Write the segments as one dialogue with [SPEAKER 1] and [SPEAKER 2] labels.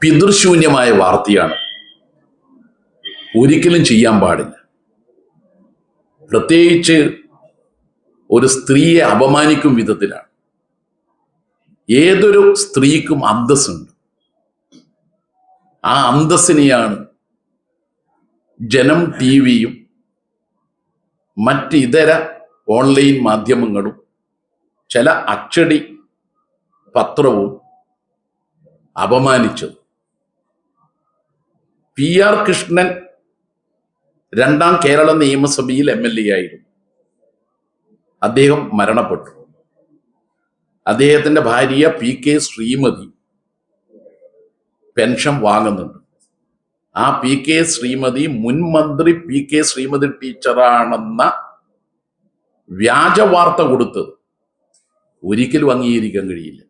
[SPEAKER 1] പിതൃശൂന്യമായ വാർത്തയാണ്, ഒരിക്കലും ചെയ്യാൻ പാടില്ല. പ്രത്യേകിച്ച് ഒരു സ്ത്രീയെ അപമാനിക്കും വിധത്തിലാണ്. ഏതൊരു സ്ത്രീക്കും അന്തസ്സുണ്ട്. ആ അന്തസ്സിനെയാണ് ജനം ടിവിയും മറ്റിതര ഓൺലൈൻ മാധ്യമങ്ങളും ചില അച്ചടി പത്രവും അപമാനിച്ചത്. PR കൃഷ്ണൻ 2ാം കേരള നിയമസഭയിൽ MLA ആയിരുന്നു. അദ്ദേഹം മരണപ്പെട്ടു. അദ്ദേഹത്തിന്റെ ഭാര്യ PK ശ്രീമതി പെൻഷൻ വാങ്ങുന്നുണ്ട്. ആ PK ശ്രീമതി മുൻ മന്ത്രി PK ശ്രീമതി ടീച്ചറാണെന്ന വ്യാജ വാർത്ത കൊടുത്തത് ഒരിക്കലും അംഗീകരിക്കാൻ കഴിയില്ല.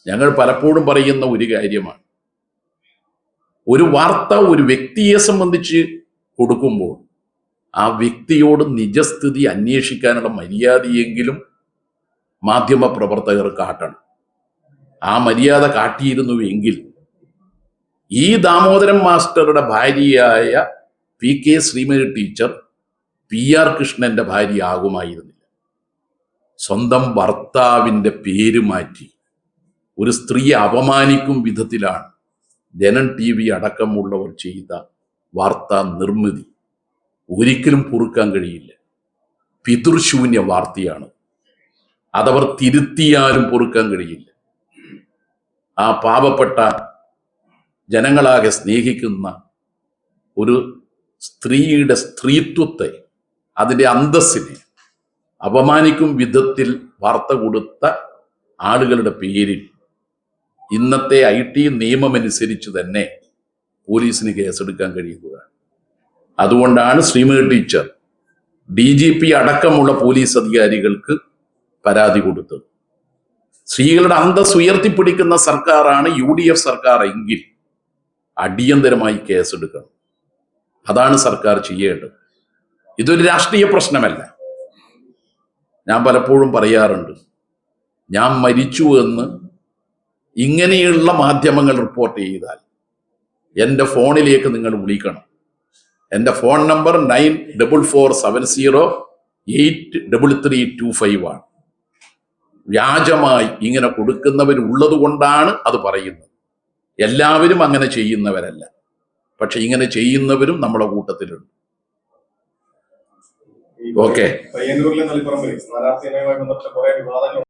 [SPEAKER 1] ഞങ്ങൾ പലപ്പോഴും പറയുന്ന ഒരു കാര്യമാണ്, ഒരു വാർത്ത ഒരു വ്യക്തിയെ സംബന്ധിച്ച് കൊടുക്കുമ്പോൾ ആ വ്യക്തിയോട് നിജസ്ഥിതി അന്വേഷിക്കാനുള്ള മര്യാദയെങ്കിലും മാധ്യമ പ്രവർത്തകർ കാട്ടണം. ആ മര്യാദ കാട്ടിയിരുന്നുവെങ്കിൽ ഈ ദാമോദരൻ മാസ്റ്ററുടെ ഭാര്യയായ PK ശ്രീമതി ടീച്ചർ PR കൃഷ്ണന്റെ ഭാര്യ ആകുമായിരുന്നില്ല. സ്വന്തം ഭർത്താവിൻ്റെ പേര് മാറ്റി ഒരു സ്ത്രീയെ അപമാനിക്കും വിധത്തിലാണ് ജനം TV അടക്കമുള്ളവർ ചെയ്ത വാർത്താ നിർമ്മിതി. ഒരിക്കലും പൊറുക്കാൻ കഴിയില്ല. പിതൃശൂന്യ വാർത്തയാണ്. അതവർ തിരുത്തിയാലും പൊറുക്കാൻ കഴിയില്ല. ആ പാവപ്പെട്ട ജനങ്ങളാകെ സ്നേഹിക്കുന്ന ഒരു സ്ത്രീയുടെ സ്ത്രീത്വത്തെ, അതിൻ്റെ അന്തസ്സിനെ അപമാനിക്കും വിധത്തിൽ വാർത്ത കൊടുത്ത ആളുകളുടെ പേരിൽ ഇന്നത്തെ IT നിയമമനുസരിച്ച് തന്നെ പോലീസിന് കേസെടുക്കാൻ കഴിയുന്നതാണ്. അതുകൊണ്ടാണ് ശ്രീമതി ടീച്ചർ DGP അടക്കമുള്ള പോലീസ് അധികാരികൾക്ക് പരാതി കൊടുത്തത്. സ്ത്രീകളുടെ അന്തസ് ഉയർത്തിപ്പിടിക്കുന്ന സർക്കാരാണ് UDF സർക്കാർ എങ്കിൽ അടിയന്തരമായി കേസെടുക്കണം. അതാണ് സർക്കാർ ചെയ്യേണ്ടത്. ഇതൊരു രാഷ്ട്രീയ പ്രശ്നമല്ല. ഞാൻ പലപ്പോഴും പറയാറുണ്ട്, ഞാൻ മരിച്ചു എന്ന് ഇങ്ങനെയുള്ള മാധ്യമങ്ങൾ റിപ്പോർട്ട് ചെയ്താൽ എൻ്റെ ഫോണിലേക്ക് നിങ്ങൾ വിളിക്കണം. എൻ്റെ ഫോൺ നമ്പർ 9447083325 ആണ്. വ്യാജമായി ഇങ്ങനെ കൊടുക്കുന്നവരുള്ളത് കൊണ്ടാണ് അത് പറയുന്നത്. എല്ലാവരും അങ്ങനെ ചെയ്യുന്നവരല്ല, പക്ഷെ ഇങ്ങനെ ചെയ്യുന്നവരും നമ്മുടെ കൂട്ടത്തിലുണ്ട്. ഓക്കെ.